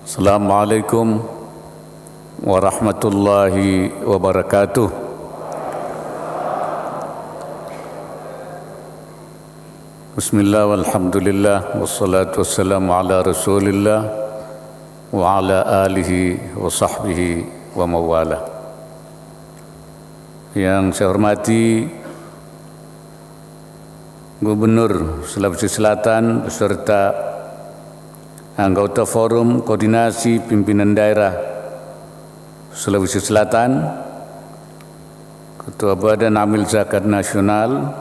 Assalamualaikum warahmatullahi wabarakatuh. Bismillah walhamdulillah wassalatu wassalamu ala rasulillah wa ala alihi wa sahbihi wa mawala. Yang saya hormati Gubernur Sulawesi Selatan beserta anggota Forum Koordinasi Pimpinan Daerah Sulawesi Selatan, Ketua Badan Amil Zakat Nasional,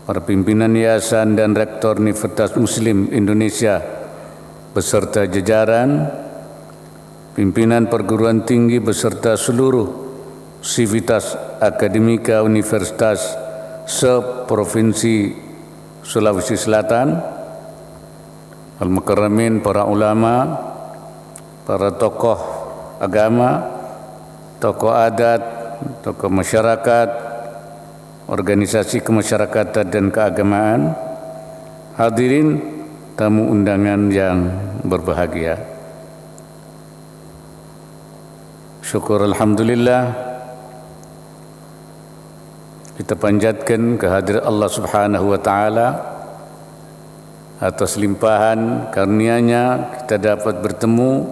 para pimpinan yayasan dan rektor Universitas Muslim Indonesia beserta jajaran, pimpinan perguruan tinggi beserta seluruh sivitas akademika Universitas se-Provinsi Sulawesi Selatan, Al-Mukarramin, para ulama, para tokoh agama, tokoh adat, tokoh masyarakat, organisasi kemasyarakatan dan keagamaan, hadirin tamu undangan yang berbahagia. Syukur alhamdulillah kita panjatkan kehadirat Allah Subhanahu wa taala atas limpahan karunia-Nya kita dapat bertemu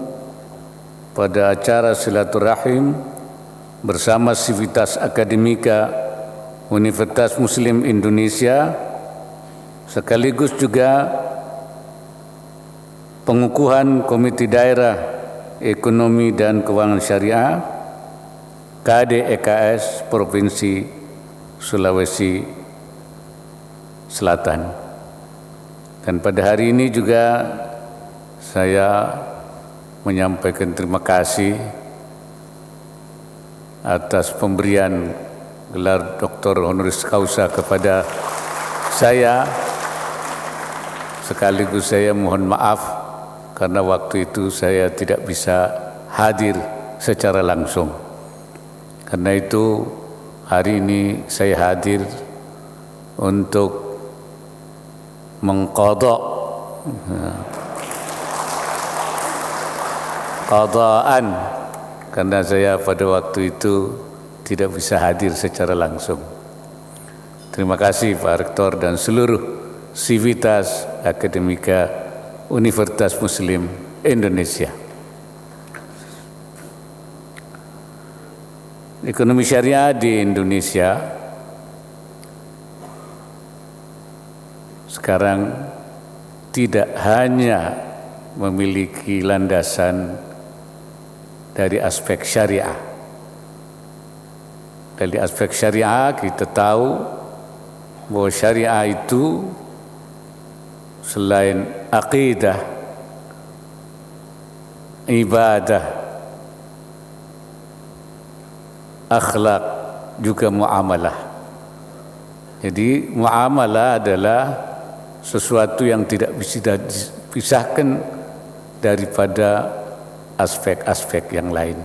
pada acara silaturahim bersama sivitas akademika Universitas Muslim Indonesia, sekaligus juga pengukuhan Komite Daerah Ekonomi dan Keuangan Syariah KDEKS Provinsi Sulawesi Selatan. Dan pada hari ini juga saya menyampaikan terima kasih atas pemberian gelar Dr. Honoris Causa kepada saya. Sekaligus saya mohon maaf karena waktu itu saya tidak bisa hadir secara langsung. Karena itu hari ini saya hadir untuk mengqadha qadaan karena saya pada waktu itu tidak bisa hadir secara langsung. Terima kasih Pak Rektor dan seluruh sivitas akademika Universitas Muslim Indonesia. Ekonomi syariah di Indonesia sekarang tidak hanya memiliki landasan dari aspek syariah. Dari aspek syariah kita tahu bahwa syariah itu selain akidah, ibadah, akhlak, juga muamalah. Jadi muamalah adalah sesuatu yang tidak bisa dipisahkan daripada aspek-aspek yang lain.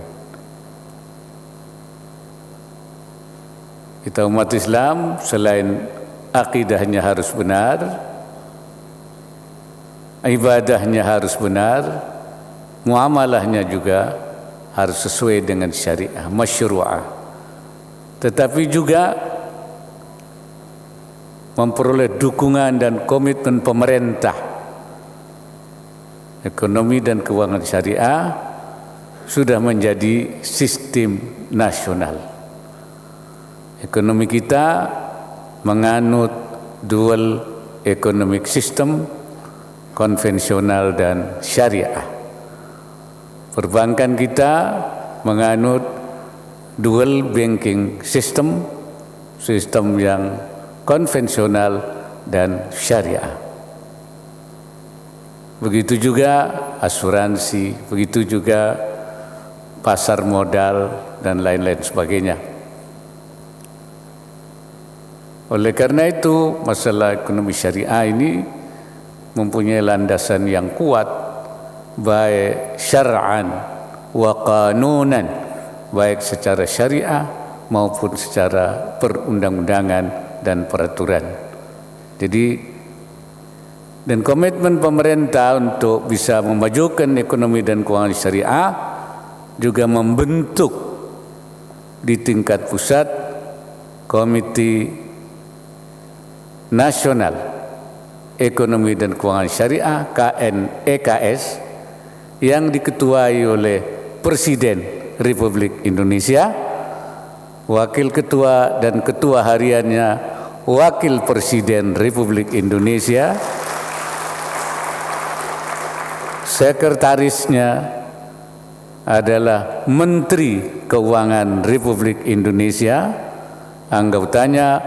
Kita umat Islam selain akidahnya harus benar, ibadahnya harus benar, muamalahnya juga harus sesuai dengan syariah, masyru'ah. Tetapi juga memperoleh dukungan dan komitmen pemerintah. Ekonomi dan keuangan syariah sudah menjadi sistem nasional. Ekonomi kita menganut dual economic system, konvensional dan syariah. Perbankan kita menganut dual banking system, sistem yang konvensional dan syariah. Begitu juga asuransi, begitu juga pasar modal dan lain-lain sebagainya. Oleh karena itu, masalah ekonomi syariah ini mempunyai landasan yang kuat, baik syar'an wa qanunan, baik secara syariah maupun secara perundang-undangan dan peraturan. Jadi Dan komitmen pemerintah untuk bisa memajukan ekonomi dan keuangan syariah juga membentuk di tingkat pusat Komite Nasional Ekonomi dan Keuangan Syariah KNEKS yang diketuai oleh Presiden Republik Indonesia, Wakil Ketua dan Ketua Hariannya Wakil Presiden Republik Indonesia, Sekretarisnya adalah Menteri Keuangan Republik Indonesia, anggotanya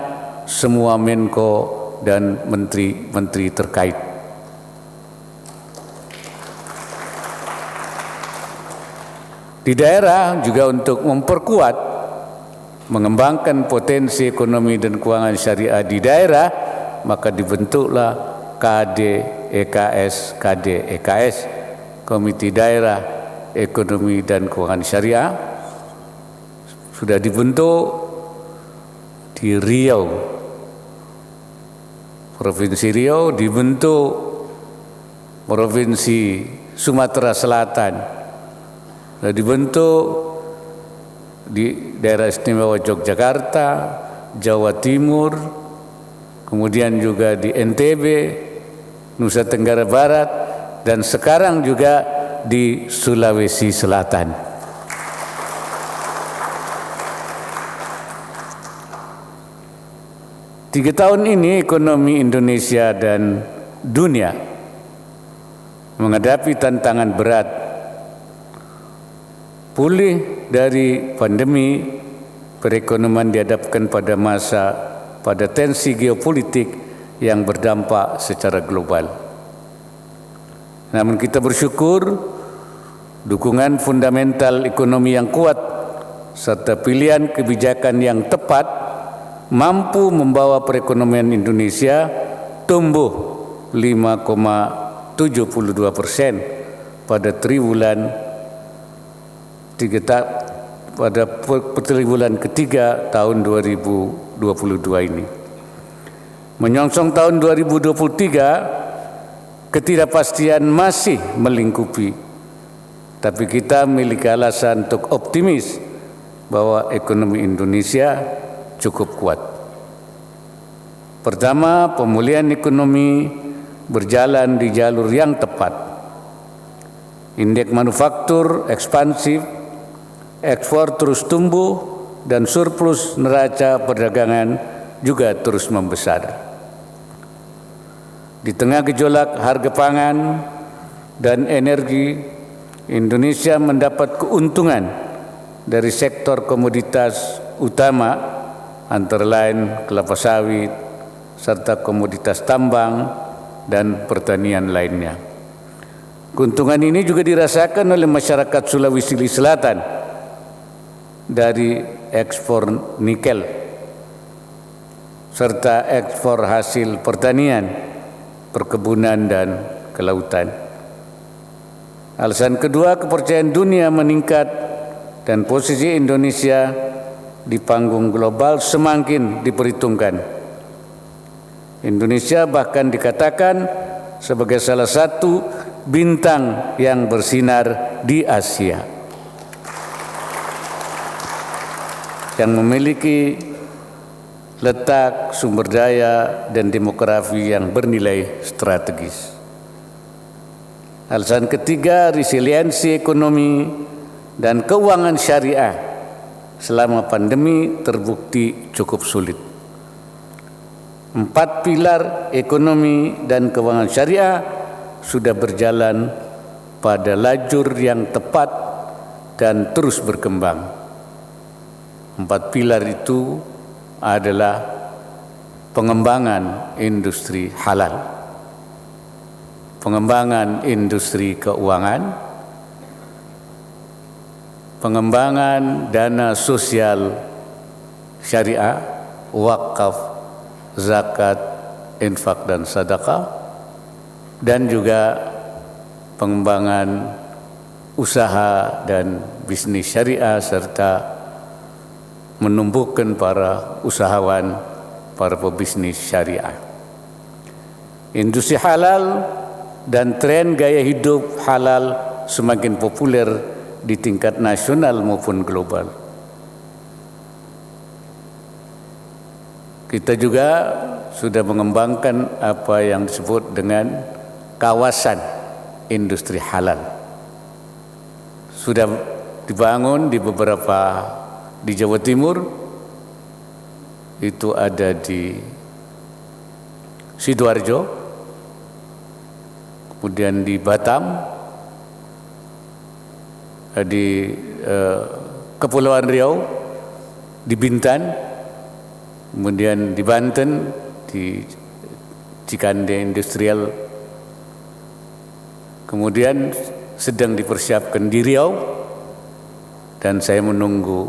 semua Menko dan menteri-menteri terkait. Di daerah juga untuk memperkuat, mengembangkan potensi ekonomi dan keuangan syariah di daerah, maka dibentuklah KDEKS, Komite Daerah Ekonomi dan Keuangan Syariah. Sudah dibentuk di Riau, Provinsi Riau, dibentuk Provinsi Sumatera Selatan, sudah dibentuk di daerah istimewa Yogyakarta, Jawa Timur, kemudian juga di NTB, Nusa Tenggara Barat, dan sekarang juga di Sulawesi Selatan. Tiga tahun ini ekonomi Indonesia dan dunia menghadapi tantangan berat. Pulih dari pandemi, perekonomian dihadapkan pada tensi geopolitik yang berdampak secara global. Namun kita bersyukur dukungan fundamental ekonomi yang kuat serta pilihan kebijakan yang tepat mampu membawa perekonomian Indonesia tumbuh 5,72% pada triwulan ketiga tahun 2022 ini. Menyongsong tahun 2023, ketidakpastian masih melingkupi, tapi kita memiliki alasan untuk optimis bahwa ekonomi Indonesia cukup kuat. Pertama, pemulihan ekonomi berjalan di jalur yang tepat. Indeks manufaktur ekspansif, ekspor terus tumbuh, dan surplus neraca perdagangan juga terus membesar. Di tengah gejolak harga pangan dan energi, Indonesia mendapat keuntungan dari sektor komoditas utama antara lain kelapa sawit, serta komoditas tambang dan pertanian lainnya. Keuntungan ini juga dirasakan oleh masyarakat Sulawesi Selatan dari ekspor nikel, serta ekspor hasil pertanian, perkebunan, dan kelautan. Alasan kedua, kepercayaan dunia meningkat dan posisi Indonesia di panggung global semakin diperhitungkan. Indonesia bahkan dikatakan sebagai salah satu bintang yang bersinar di Asia, yang memiliki letak, sumber daya, dan demografi yang bernilai strategis. Alasan ketiga, resiliensi ekonomi dan keuangan syariah selama pandemi terbukti cukup sulit. 4 pilar ekonomi dan keuangan syariah sudah berjalan pada lajur yang tepat dan terus berkembang. 4 pilar itu adalah pengembangan industri halal, pengembangan industri keuangan, pengembangan dana sosial syariah, wakaf, zakat, infak, dan sedekah, dan juga pengembangan usaha dan bisnis syariah serta menumbuhkan para usahawan, para pebisnis syariah. Industri halal dan tren gaya hidup halal semakin populer di tingkat nasional maupun global. Kita juga sudah mengembangkan apa yang disebut dengan kawasan industri halal. Sudah dibangun di di Jawa Timur, itu ada di Sidoarjo, kemudian di Batam, di Kepulauan Riau, di Bintan, kemudian di Banten, di Cikande Industrial, kemudian sedang dipersiapkan di Riau, dan saya menunggu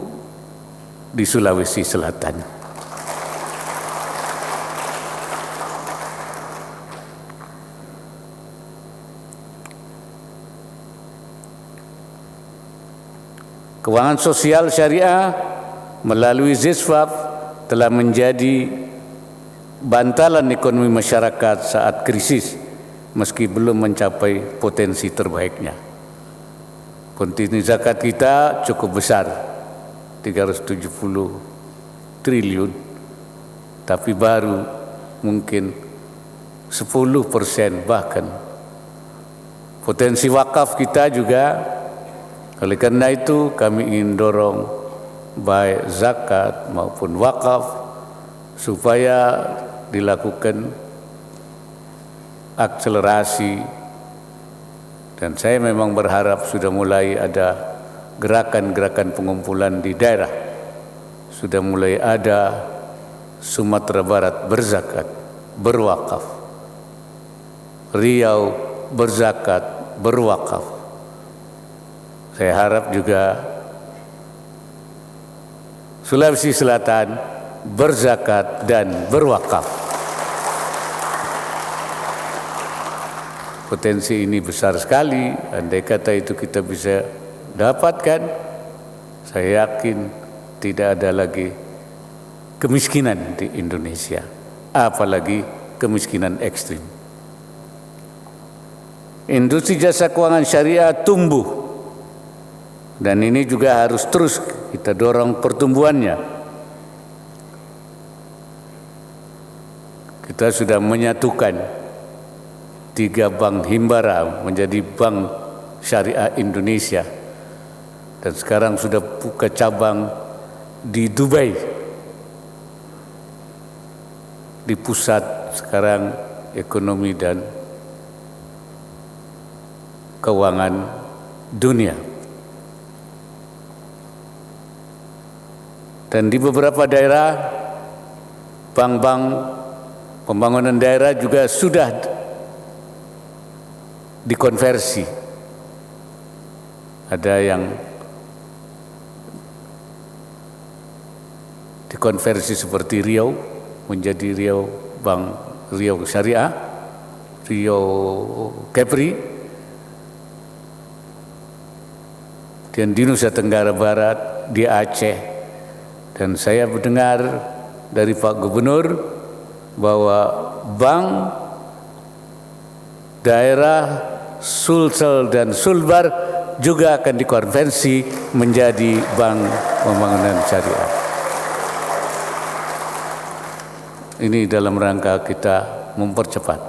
di Sulawesi Selatan. Keuangan sosial syariah melalui ZISFAP telah menjadi bantalan ekonomi masyarakat saat krisis, meski belum mencapai potensi terbaiknya. Potensi zakat kita cukup besar, 370 triliun, tapi baru mungkin 10% bahkan. Potensi wakaf kita juga. Oleh karena itu kami ingin dorong baik zakat maupun wakaf supaya dilakukan akselerasi, dan saya memang berharap sudah mulai ada gerakan-gerakan pengumpulan di daerah. Sudah mulai ada Sumatera Barat berzakat, berwakaf, Riau berzakat, berwakaf. Saya harap juga Sulawesi Selatan berzakat dan berwakaf. Potensi ini besar sekali. Andai kata itu kita bisa dapatkan, saya yakin tidak ada lagi kemiskinan di Indonesia, apalagi kemiskinan ekstrim. Industri jasa keuangan syariah tumbuh, dan ini juga harus terus kita dorong pertumbuhannya. Kita sudah menyatukan 3 bank himbara menjadi Bank Syariah Indonesia, dan sekarang sudah buka cabang di Dubai, di pusat sekarang ekonomi dan keuangan dunia. Dan di beberapa daerah, bank-bank pembangunan daerah juga sudah dikonversi. Ada yang dikonversi seperti Riau menjadi Riau Bank Riau Syariah, Riau Kepri, dan di Nusa Tenggara Barat, di Aceh. Dan saya mendengar dari Pak Gubernur bahwa bank daerah Sulsel dan Sulbar juga akan dikonversi menjadi bank pembangunan syariah. Ini dalam rangka kita mempercepat.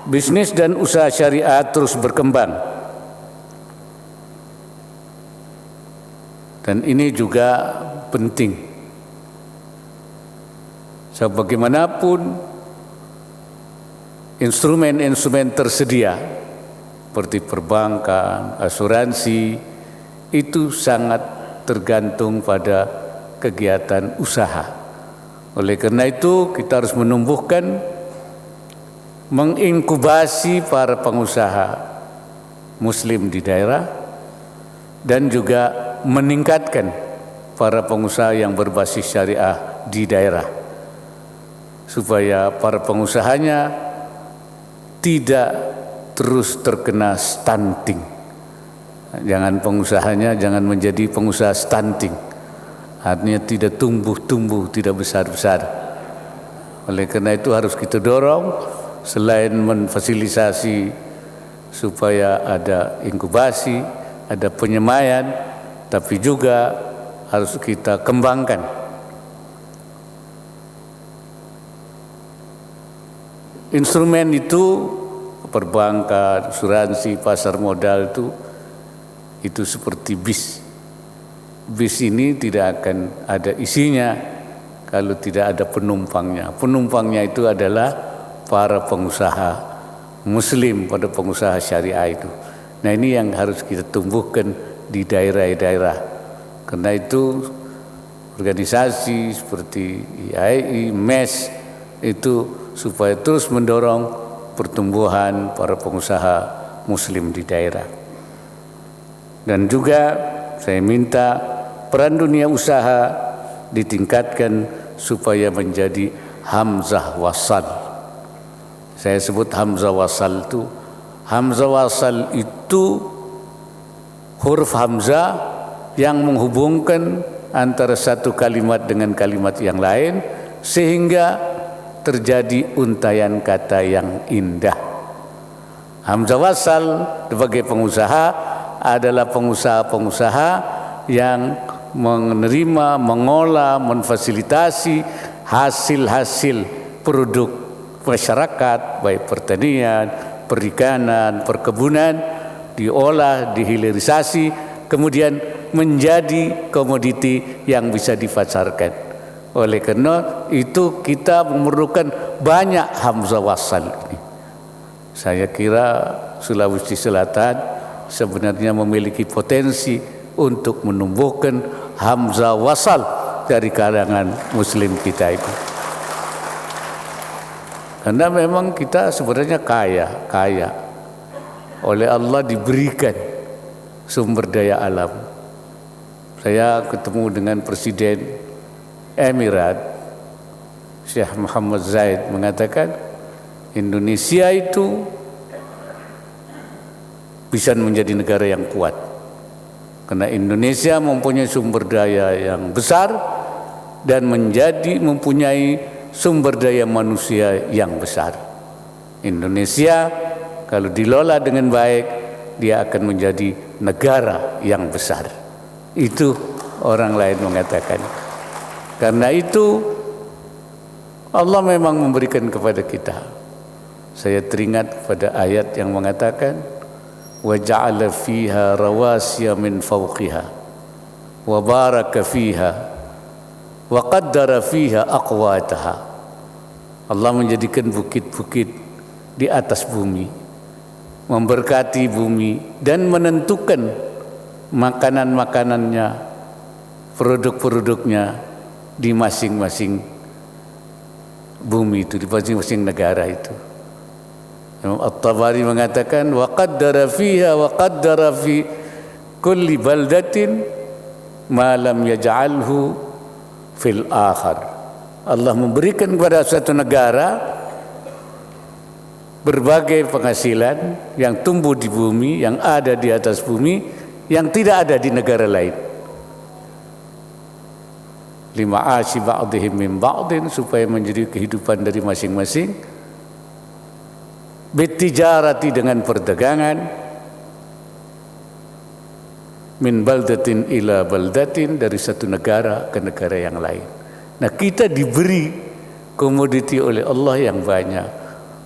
Bisnis dan usaha syariah terus berkembang. Dan ini juga penting. Sebagaimanapun instrumen-instrumen tersedia seperti perbankan, asuransi, itu sangat tergantung pada kegiatan usaha. Oleh karena itu kita harus menumbuhkan, menginkubasi para pengusaha muslim di daerah, dan juga meningkatkan para pengusaha yang berbasis syariah di daerah, supaya para pengusahanya tidak terus terkena stunting. Jangan menjadi pengusaha stunting artinya tidak tumbuh-tumbuh, tidak besar-besar. Oleh karena itu harus kita dorong, selain memfasilitasi supaya ada inkubasi, ada penyemaian, tapi juga harus kita kembangkan. Instrumen itu, perbankan, asuransi, pasar modal itu seperti bis. Bis ini tidak akan ada isinya kalau tidak ada penumpangnya. Penumpangnya itu adalah para pengusaha muslim, pada pengusaha syariah itu. Nah, ini yang harus kita tumbuhkan di daerah-daerah. Karena itu organisasi seperti IAI, MES itu supaya terus mendorong pertumbuhan para pengusaha muslim di daerah. Dan juga saya minta peran dunia usaha ditingkatkan supaya menjadi hamzah wasal. Saya sebut hamzah wasal itu, hamzah wasal itu huruf hamzah yang menghubungkan antara satu kalimat dengan kalimat yang lain sehingga terjadi untaian kata yang indah. Hamzah wasal sebagai pengusaha adalah pengusaha-pengusaha yang menerima, mengolah, memfasilitasi hasil-hasil produk masyarakat, baik pertanian, perikanan, perkebunan, diolah, dihilirisasi, kemudian menjadi komoditi yang bisa dipasarkan. Oleh karena itu kita memerlukan banyak hamzah wasal ini. Saya kira Sulawesi Selatan sebenarnya memiliki potensi untuk menumbuhkan hamzah wasal dari kalangan muslim kita itu. Karena memang kita sebenarnya kaya. Oleh Allah diberikan sumber daya alam. Saya ketemu dengan Presiden Emirat Syekh Muhammad Zaid mengatakan Indonesia itu bisa menjadi negara yang kuat karena Indonesia mempunyai sumber daya yang besar dan mempunyai sumber daya manusia yang besar. Indonesia kalau dikelola dengan baik dia akan menjadi negara yang besar. Itu orang lain mengatakan. Karena itu Allah memang memberikan kepada kita. Saya teringat pada ayat yang mengatakan wa ja'ala fiha rawasiya min fawqiha wa baraka fiha wa qaddara fiha aqwataha. Allah menjadikan bukit-bukit di atas bumi, memberkati bumi dan menentukan makanan-makanannya, produk-produknya di masing-masing bumi itu, di masing-masing negara itu. Imam At-Tabari mengatakan wa qaddara fiha wa qaddara fi kulli baldatin ma lam yaj'alhu fil akhar. Allah memberikan kepada suatu negara berbagai penghasilan yang tumbuh di bumi, yang ada di atas bumi, yang tidak ada di negara lain. Lima'ashi ba'dihim min ba'din, supaya menjadi kehidupan dari masing-masing. Bitijarati, dengan perdagangan. Min baldatin ila baldatin, dari satu negara ke negara yang lain. Nah, kita diberi komoditi oleh Allah yang banyak,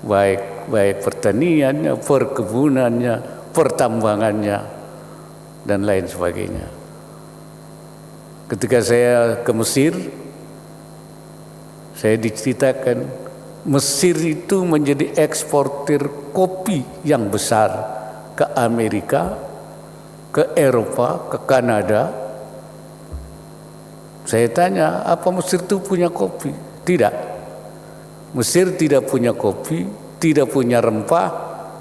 baik pertaniannya, perkebunannya, pertambangannya, dan lain sebagainya. Ketika saya ke Mesir, saya diceritakan Mesir itu menjadi eksportir kopi yang besar ke Amerika, ke Eropa, ke Kanada. Saya tanya, apa Mesir itu punya kopi? Tidak. Mesir tidak punya kopi, tidak punya rempah,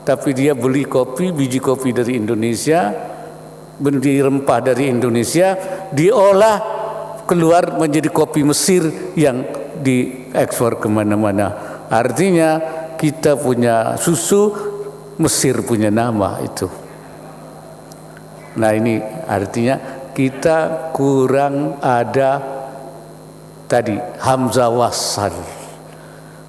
tapi dia beli kopi, biji kopi dari Indonesia, beli rempah dari Indonesia, diolah keluar menjadi kopi Mesir yang diekspor kemana-mana. Artinya kita punya susu, Mesir punya nama itu. Nah, ini artinya kita kurang ada tadi hamzah wasal,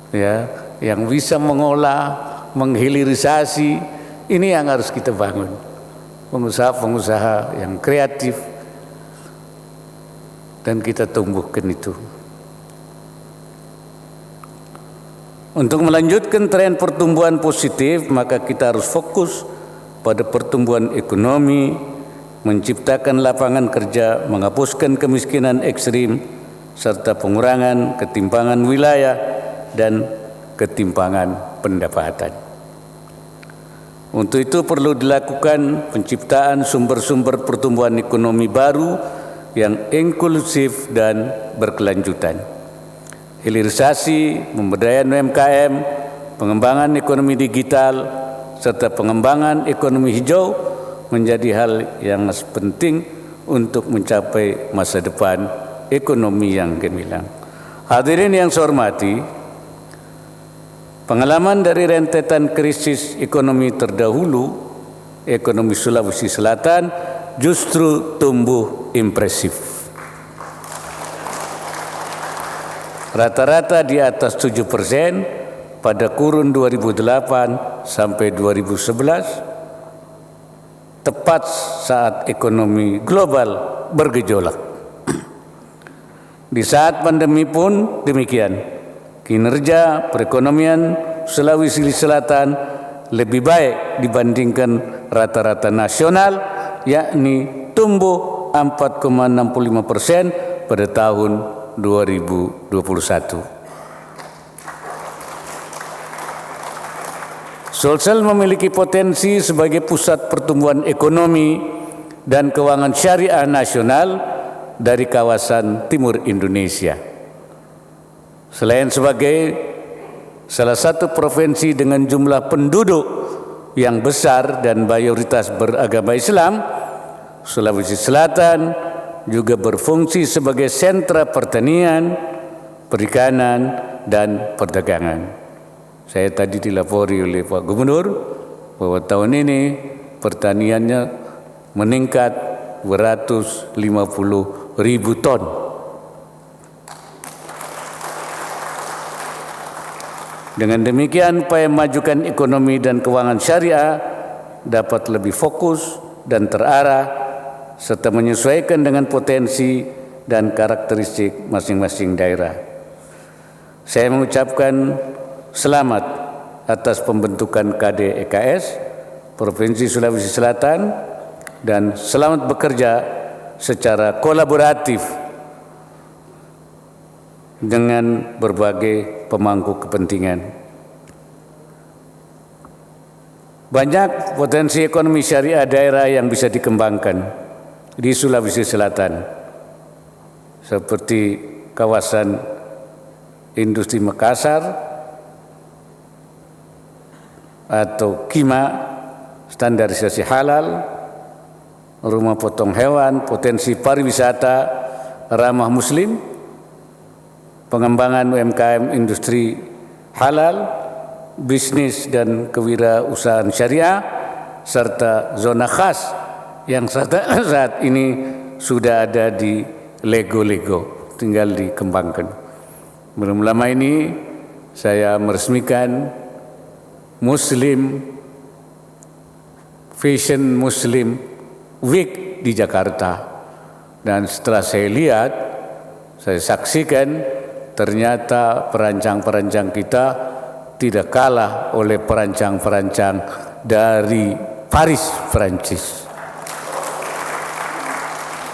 ya, yang bisa mengolah, menghilirisasi. Ini yang harus kita bangun, pengusaha-pengusaha yang kreatif, dan kita tumbuhkan itu. Untuk melanjutkan tren pertumbuhan positif, maka kita harus fokus pada pertumbuhan ekonomi, menciptakan lapangan kerja, menghapuskan kemiskinan ekstrim, serta pengurangan ketimpangan wilayah dan ketimpangan pendapatan. Untuk itu perlu dilakukan penciptaan sumber-sumber pertumbuhan ekonomi baru yang inklusif dan berkelanjutan. Hilirisasi, pemberdayaan UMKM, pengembangan ekonomi digital, serta pengembangan ekonomi hijau menjadi hal yang penting untuk mencapai masa depan ekonomi yang gemilang. Hadirin yang saya hormati, pengalaman dari rentetan krisis ekonomi terdahulu, ekonomi Sulawesi Selatan justru tumbuh impresif. Rata-rata di atas 7% pada kurun 2008 sampai 2011, tepat saat ekonomi global bergejolak. Di saat pandemi pun demikian, kinerja perekonomian Sulawesi Selatan lebih baik dibandingkan rata-rata nasional, yakni tumbuh 4,65% pada tahun 2021. Sulsel memiliki potensi sebagai pusat pertumbuhan ekonomi dan keuangan syariah nasional dari kawasan timur Indonesia. Selain sebagai salah satu provinsi dengan jumlah penduduk yang besar dan mayoritas beragama Islam, Sulawesi Selatan juga berfungsi sebagai sentra pertanian, perikanan, dan perdagangan. Saya tadi dilapori oleh Pak Gubernur bahwa tahun ini pertaniannya meningkat 250.000 ton. Dengan demikian, upaya memajukan ekonomi dan keuangan syariah dapat lebih fokus dan terarah, serta menyesuaikan dengan potensi dan karakteristik masing-masing daerah. Saya mengucapkan selamat atas pembentukan KDEKS Provinsi Sulawesi Selatan dan selamat bekerja secara kolaboratif dengan berbagai pemangku kepentingan. Banyak potensi ekonomi syariah daerah yang bisa dikembangkan di Sulawesi Selatan, seperti kawasan industri Makassar atau KIMA, standarisasi halal, rumah potong hewan, potensi pariwisata ramah muslim, pengembangan UMKM industri halal, bisnis dan kewirausahaan syariah, serta zona khas yang saat ini sudah ada di Lego, tinggal dikembangkan. Belum lama ini saya meresmikan Fashion Muslim Week di Jakarta, dan setelah saya lihat, saya saksikan ternyata perancang-perancang kita tidak kalah oleh perancang-perancang dari Paris, Prancis.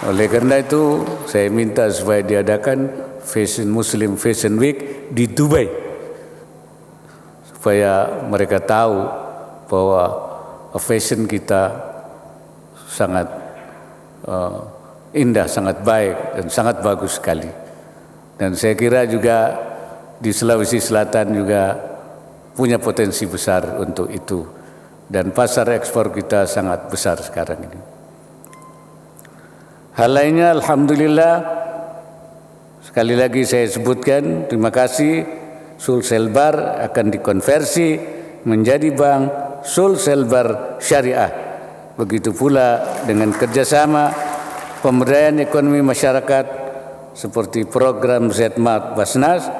Oleh karena itu, saya minta supaya diadakan Fashion Muslim Fashion Week di Dubai, supaya mereka tahu bahwa fashion kita sangat indah, sangat baik, dan sangat bagus sekali. Dan saya kira juga di Sulawesi Selatan juga punya potensi besar untuk itu, dan pasar ekspor kita sangat besar sekarang ini. Hal lainnya, alhamdulillah, sekali lagi saya sebutkan, terima kasih, Sulselbar akan dikonversi menjadi Bank Sulselbar Syariah. Begitu pula dengan kerjasama pemberdayaan ekonomi masyarakat seperti program ZMAT Basnas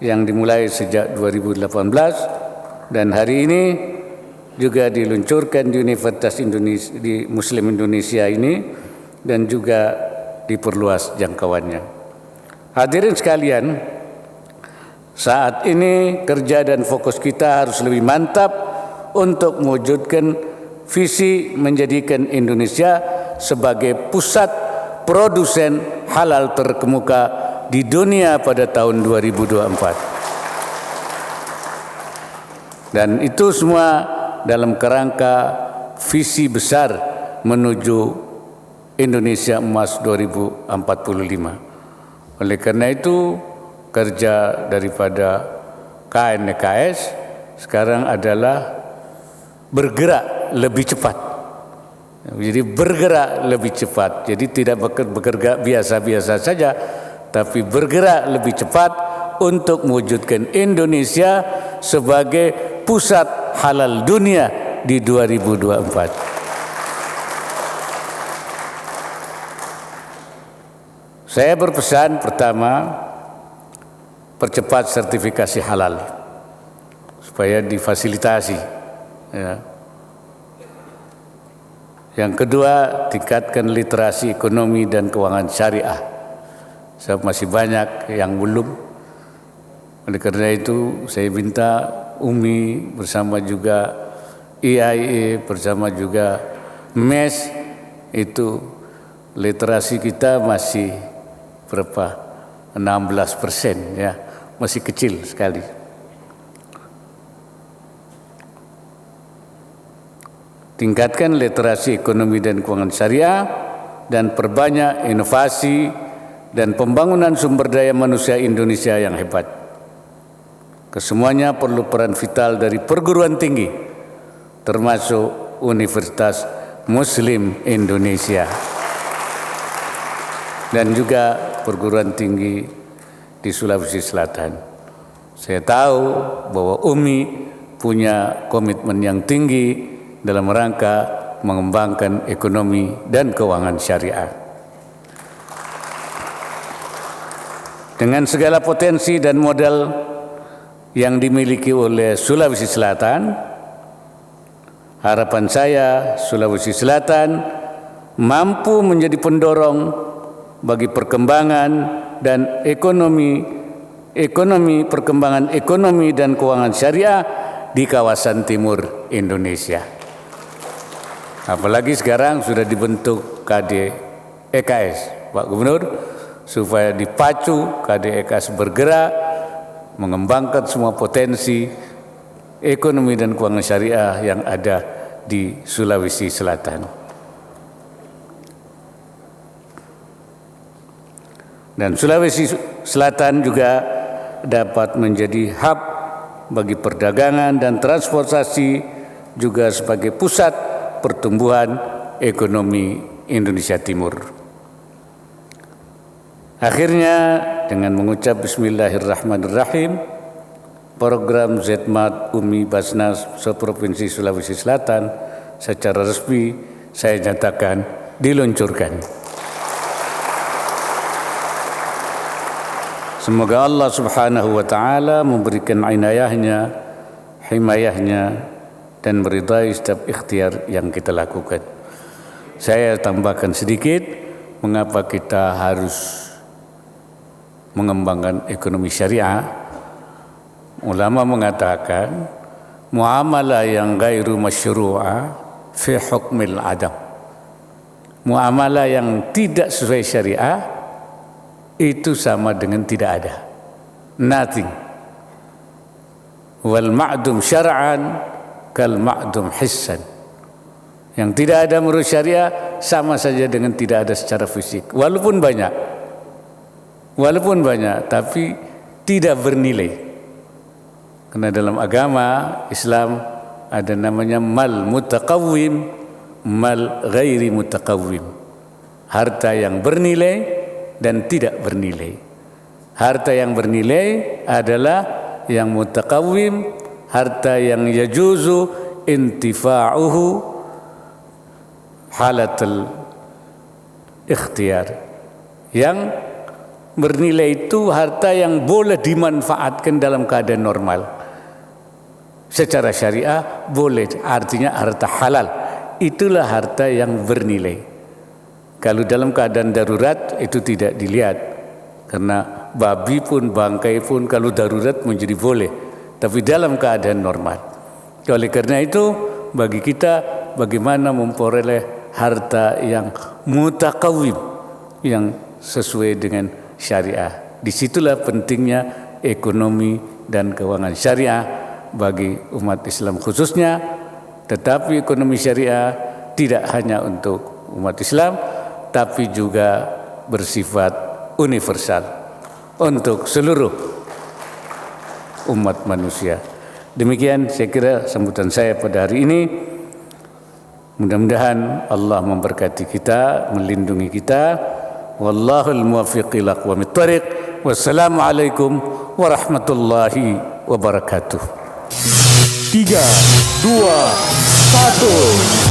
yang dimulai sejak 2018 dan hari ini juga diluncurkan di Universitas Indonesia, di Muslim Indonesia ini, dan juga diperluas jangkauannya. Hadirin sekalian, saat ini kerja dan fokus kita harus lebih mantap untuk mewujudkan visi menjadikan Indonesia sebagai pusat produsen halal terkemuka di dunia pada tahun 2024. Dan itu semua dalam kerangka visi besar menuju Indonesia Emas 2045. Oleh karena itu, kerja daripada KNKS sekarang adalah bergerak lebih cepat. Jadi bergerak lebih cepat. Jadi tidak bekerja biasa-biasa saja, tapi bergerak lebih cepat untuk mewujudkan Indonesia sebagai pusat halal dunia di 2024. Saya berpesan pertama, percepat sertifikasi halal supaya difasilitasi. Ya. Yang kedua, tingkatkan literasi ekonomi dan keuangan syariah. Sebab masih banyak yang belum. Oleh karena itu, saya minta UMI bersama juga IAIE bersama juga MES itu literasi kita masih berapa? 16%, ya, masih kecil sekali. Tingkatkan literasi ekonomi dan keuangan syariah dan perbanyak inovasi dan pembangunan sumber daya manusia Indonesia yang hebat. Kesemuanya perlu peran vital dari perguruan tinggi, termasuk Universitas Muslim Indonesia dan juga perguruan tinggi di Sulawesi Selatan. Saya tahu bahwa UMI punya komitmen yang tinggi dalam rangka mengembangkan ekonomi dan keuangan syariah. Dengan segala potensi dan modal yang dimiliki oleh Sulawesi Selatan, harapan saya Sulawesi Selatan mampu menjadi pendorong bagi perkembangan dan perkembangan ekonomi dan keuangan syariah di kawasan timur Indonesia. Apalagi sekarang sudah dibentuk KDEKS, Pak Gubernur, supaya dipacu KDEKS bergerak mengembangkan semua potensi ekonomi dan keuangan syariah yang ada di Sulawesi Selatan. Dan Sulawesi Selatan juga dapat menjadi hub bagi perdagangan dan transportasi, juga sebagai pusat pertumbuhan ekonomi Indonesia Timur. Akhirnya, dengan mengucap Bismillahirrahmanirrahim, program ZMAT UMI Basnas se-Provinsi Sulawesi Selatan secara resmi saya nyatakan diluncurkan. Semoga Allah Subhanahu wa taala memberikan inayahnya, himayahnya, dan meridai setiap ikhtiar yang kita lakukan. Saya tambahkan sedikit mengapa kita harus mengembangkan ekonomi syariah. Ulama mengatakan muamalah yang ghairu masyru'ah fi hukmil adam. Muamalah yang tidak sesuai syariah itu sama dengan tidak ada. Nothing. Wal ma'dum syar'an kal ma'dum hissan. Yang tidak ada menurut syariah sama saja dengan tidak ada secara fisik. Walaupun banyak, tapi tidak bernilai. Karena dalam agama Islam ada namanya mal mutaqawwim, mal ghairi mutaqawwim. Harta yang bernilai dan tidak bernilai. Harta yang bernilai adalah yang mutaqawwim, harta yang yajuzu intifa'uhu halatul ikhtiar. Yang bernilai itu harta yang boleh dimanfaatkan dalam keadaan normal. Secara syariah boleh, artinya harta halal. Itulah harta yang bernilai. Kalau dalam keadaan darurat itu tidak dilihat. Karena babi pun, bangkai pun kalau darurat menjadi boleh. Tapi dalam keadaan normal. Oleh karena itu bagi kita bagaimana memperoleh harta yang mutakawim, yang sesuai dengan syariah. Disitulah pentingnya ekonomi dan keuangan syariah bagi umat Islam khususnya. Tetapi ekonomi syariah tidak hanya untuk umat Islam, tapi juga bersifat universal untuk seluruh umat manusia. Demikian saya kira sambutan saya pada hari ini. Mudah-mudahan Allah memberkati kita, melindungi kita. Wallahul muwaffiq ila aqwamit thariq. Wassalamualaikum warahmatullahi wabarakatuh. 3, 2, 1.